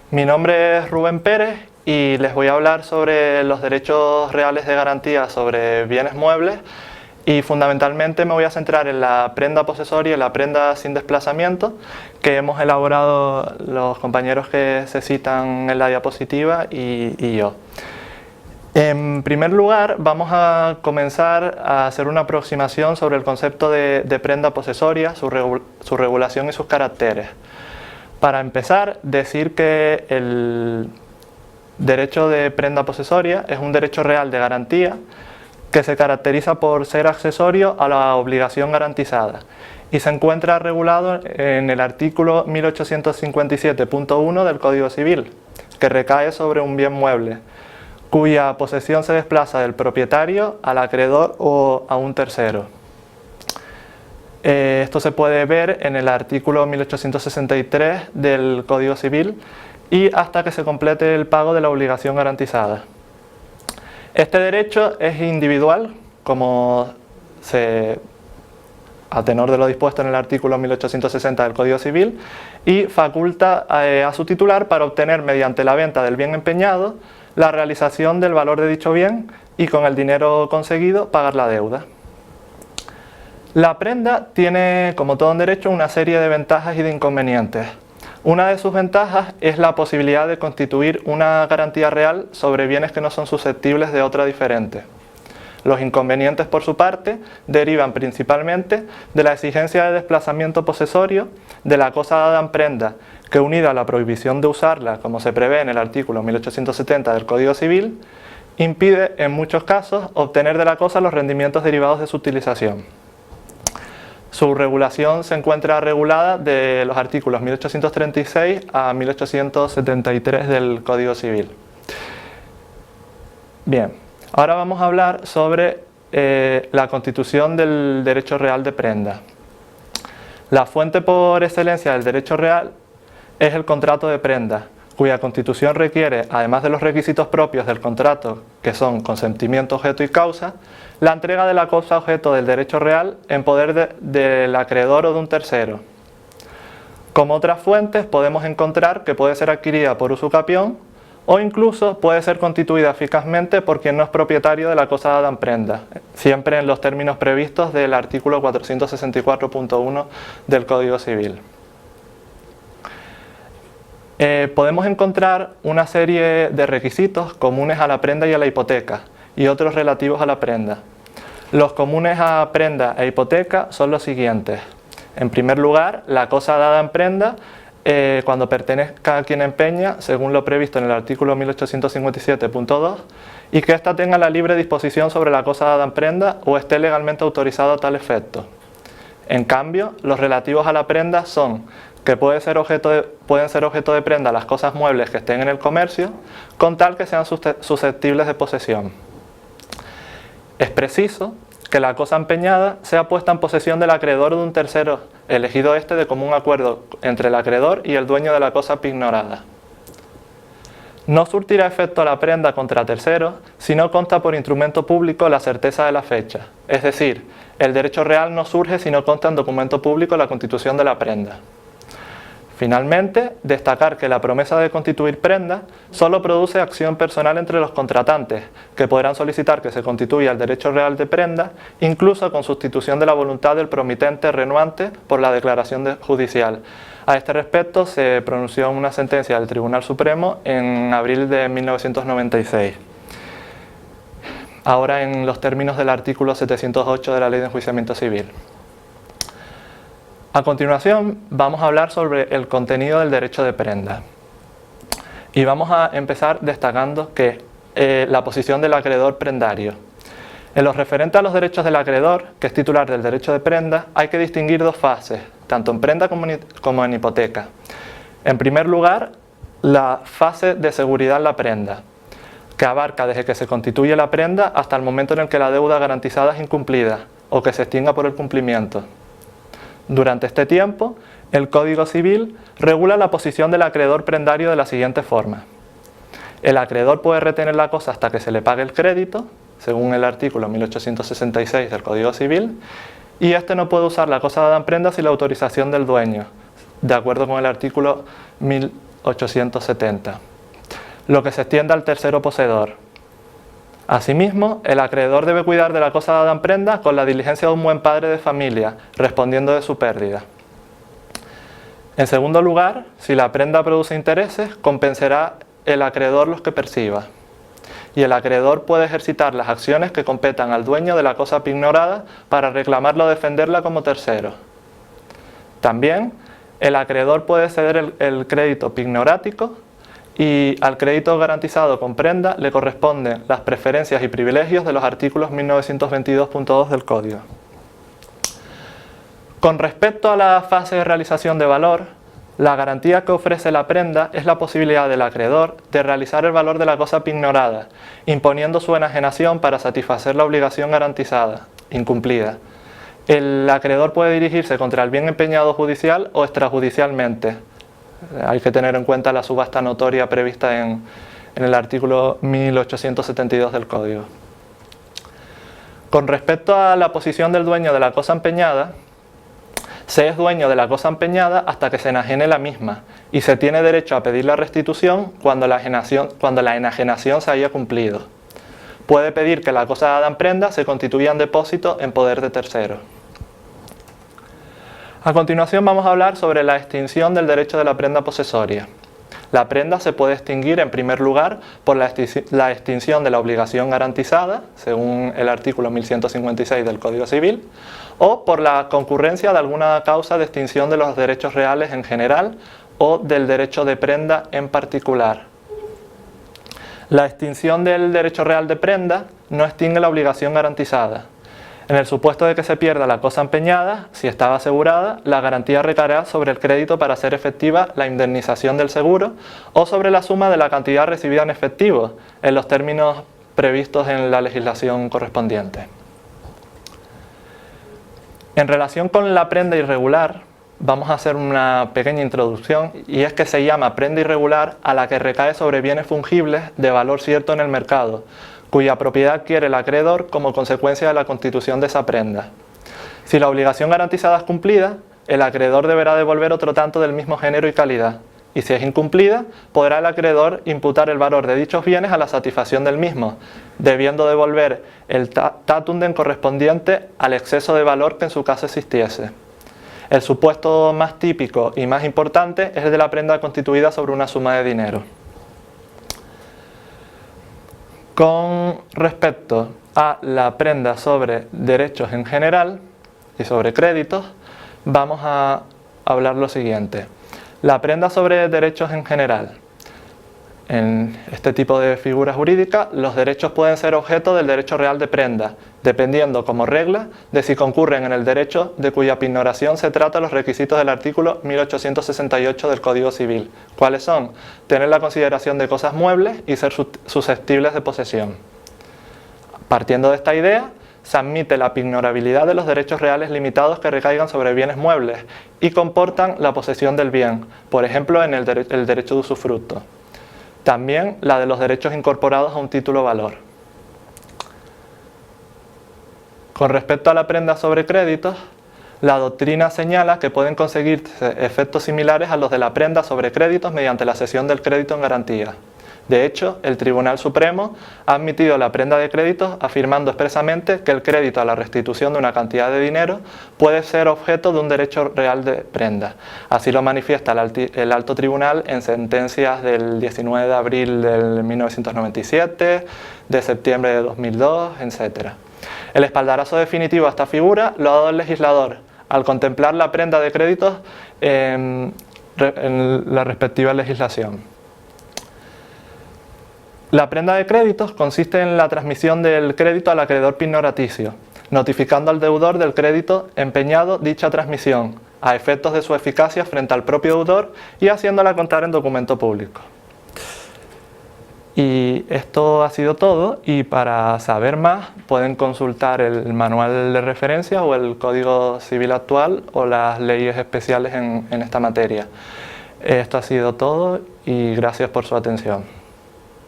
Mi nombre es Rubén Pérez y les voy a hablar sobre los derechos reales de garantía sobre bienes muebles y fundamentalmente me voy a centrar en la prenda posesoria y la prenda sin desplazamiento que hemos elaborado los compañeros que se citan en la diapositiva y yo. En primer lugar, vamos a comenzar a hacer una aproximación sobre el concepto de prenda posesoria, su regulación y sus caracteres. Para empezar, decir que el derecho de prenda posesoria es un derecho real de garantía que se caracteriza por ser accesorio a la obligación garantizada y se encuentra regulado en el artículo 1857.1 del Código Civil, que recae sobre un bien mueble, cuya posesión se desplaza del propietario al acreedor o a un tercero. Esto se puede ver en el artículo 1863 del Código Civil y hasta que se complete el pago de la obligación garantizada. Este derecho es individual, a tenor de lo dispuesto en el artículo 1860 del Código Civil, y faculta a su titular para obtener mediante la venta del bien empeñado la realización del valor de dicho bien y con el dinero conseguido pagar la deuda. La prenda tiene, como todo un derecho, una serie de ventajas y de inconvenientes. Una de sus ventajas es la posibilidad de constituir una garantía real sobre bienes que no son susceptibles de otra diferente. Los inconvenientes, por su parte, derivan principalmente de la exigencia de desplazamiento posesorio de la cosa dada en prenda, que unida a la prohibición de usarla, como se prevé en el artículo 1870 del Código Civil, impide en muchos casos obtener de la cosa los rendimientos derivados de su utilización. Su regulación se encuentra regulada de los artículos 1836 a 1873 del Código Civil. Bien, ahora vamos a hablar sobre la constitución del derecho real de prenda. La fuente por excelencia del derecho real es el contrato de prenda, cuya constitución requiere, además de los requisitos propios del contrato, que son consentimiento, objeto y causa, la entrega de la cosa objeto del derecho real en poder del acreedor o de un tercero. Como otras fuentes, podemos encontrar que puede ser adquirida por usucapión o incluso puede ser constituida eficazmente por quien no es propietario de la cosa dada en prenda, siempre en los términos previstos del artículo 464.1 del Código Civil. Podemos encontrar una serie de requisitos comunes a la prenda y a la hipoteca y otros relativos a la prenda. Los comunes a prenda e hipoteca son los siguientes. En primer lugar, la cosa dada en prenda cuando pertenezca a quien empeña, según lo previsto en el artículo 1857.2, y que ésta tenga la libre disposición sobre la cosa dada en prenda o esté legalmente autorizado a tal efecto. En cambio, los relativos a la prenda son que pueden ser objeto de prenda las cosas muebles que estén en el comercio, con tal que sean susceptibles de posesión. Es preciso que la cosa empeñada sea puesta en posesión del acreedor o de un tercero, elegido éste de común acuerdo entre el acreedor y el dueño de la cosa pignorada. No surtirá efecto la prenda contra terceros si no consta por instrumento público la certeza de la fecha, es decir, el derecho real no surge si no consta en documento público la constitución de la prenda. Finalmente, destacar que la promesa de constituir prenda solo produce acción personal entre los contratantes, que podrán solicitar que se constituya el derecho real de prenda, incluso con sustitución de la voluntad del promitente renuante por la declaración judicial. A este respecto se pronunció una sentencia del Tribunal Supremo en abril de 1996. Ahora en los términos del artículo 708 de la Ley de Enjuiciamiento Civil. A continuación vamos a hablar sobre el contenido del derecho de prenda y vamos a empezar destacando que la posición del acreedor prendario. En lo referente a los derechos del acreedor, que es titular del derecho de prenda, hay que distinguir dos fases, tanto en prenda como en hipoteca. En primer lugar, la fase de seguridad en la prenda, que abarca desde que se constituye la prenda hasta el momento en el que la deuda garantizada es incumplida o que se extinga por el cumplimiento. Durante este tiempo, el Código Civil regula la posición del acreedor prendario de la siguiente forma. El acreedor puede retener la cosa hasta que se le pague el crédito, según el artículo 1866 del Código Civil, y este no puede usar la cosa dada en prenda sin la autorización del dueño, de acuerdo con el artículo 1870, lo que se extiende al tercero poseedor. Asimismo, el acreedor debe cuidar de la cosa dada en prenda con la diligencia de un buen padre de familia, respondiendo de su pérdida. En segundo lugar, si la prenda produce intereses, compensará el acreedor los que perciba. Y el acreedor puede ejercitar las acciones que competan al dueño de la cosa pignorada para reclamarla o defenderla como tercero. También, el acreedor puede ceder el crédito pignorático y al crédito garantizado con prenda le corresponden las preferencias y privilegios de los artículos 1922.2 del Código. Con respecto a la fase de realización de valor, la garantía que ofrece la prenda es la posibilidad del acreedor de realizar el valor de la cosa pignorada, imponiendo su enajenación para satisfacer la obligación garantizada, incumplida. El acreedor puede dirigirse contra el bien empeñado judicial o extrajudicialmente. Hay que tener en cuenta la subasta notoria prevista en el artículo 1872 del Código. Con respecto a la posición del dueño de la cosa empeñada, se es dueño de la cosa empeñada hasta que se enajene la misma y se tiene derecho a pedir la restitución cuando la enajenación se haya cumplido. Puede pedir que la cosa dada en prenda se constituya en depósito en poder de tercero. A continuación vamos a hablar sobre la extinción del derecho de la prenda posesoria. La prenda se puede extinguir en primer lugar por la extinción de la obligación garantizada, según el artículo 1156 del Código Civil, o por la concurrencia de alguna causa de extinción de los derechos reales en general o del derecho de prenda en particular. La extinción del derecho real de prenda no extingue la obligación garantizada. En el supuesto de que se pierda la cosa empeñada, si estaba asegurada, la garantía recaerá sobre el crédito para hacer efectiva la indemnización del seguro o sobre la suma de la cantidad recibida en efectivo, en los términos previstos en la legislación correspondiente. En relación con la prenda irregular, vamos a hacer una pequeña introducción, y es que se llama prenda irregular a la que recae sobre bienes fungibles de valor cierto en el mercado, cuya propiedad adquiere el acreedor como consecuencia de la constitución de esa prenda. Si la obligación garantizada es cumplida, el acreedor deberá devolver otro tanto del mismo género y calidad, y si es incumplida, podrá el acreedor imputar el valor de dichos bienes a la satisfacción del mismo, debiendo devolver el tatundem correspondiente al exceso de valor que en su caso existiese. El supuesto más típico y más importante es el de la prenda constituida sobre una suma de dinero. Con respecto a la prenda sobre derechos en general y sobre créditos, vamos a hablar lo siguiente. La prenda sobre derechos en general. En este tipo de figura jurídica, los derechos pueden ser objeto del derecho real de prenda, dependiendo como regla de si concurren en el derecho de cuya pignoración se trata los requisitos del artículo 1868 del Código Civil. ¿Cuáles son? Tener la consideración de cosas muebles y ser susceptibles de posesión. Partiendo de esta idea, se admite la pignorabilidad de los derechos reales limitados que recaigan sobre bienes muebles y comportan la posesión del bien, por ejemplo en el derecho de usufructo. También la de los derechos incorporados a un título valor. Con respecto a la prenda sobre créditos, la doctrina señala que pueden conseguirse efectos similares a los de la prenda sobre créditos mediante la cesión del crédito en garantía. De hecho, el Tribunal Supremo ha admitido la prenda de créditos afirmando expresamente que el crédito a la restitución de una cantidad de dinero puede ser objeto de un derecho real de prenda. Así lo manifiesta el Alto Tribunal en sentencias del 19 de abril de 1997, de septiembre de 2002, etc. El espaldarazo definitivo a esta figura lo ha dado el legislador al contemplar la prenda de créditos en la respectiva legislación. La prenda de créditos consiste en la transmisión del crédito al acreedor pignoraticio, notificando al deudor del crédito empeñado dicha transmisión, a efectos de su eficacia frente al propio deudor y haciéndola constar en documento público. Y esto ha sido todo, y para saber más pueden consultar el manual de referencia o el Código Civil actual o las leyes especiales en esta materia. Esto ha sido todo y gracias por su atención.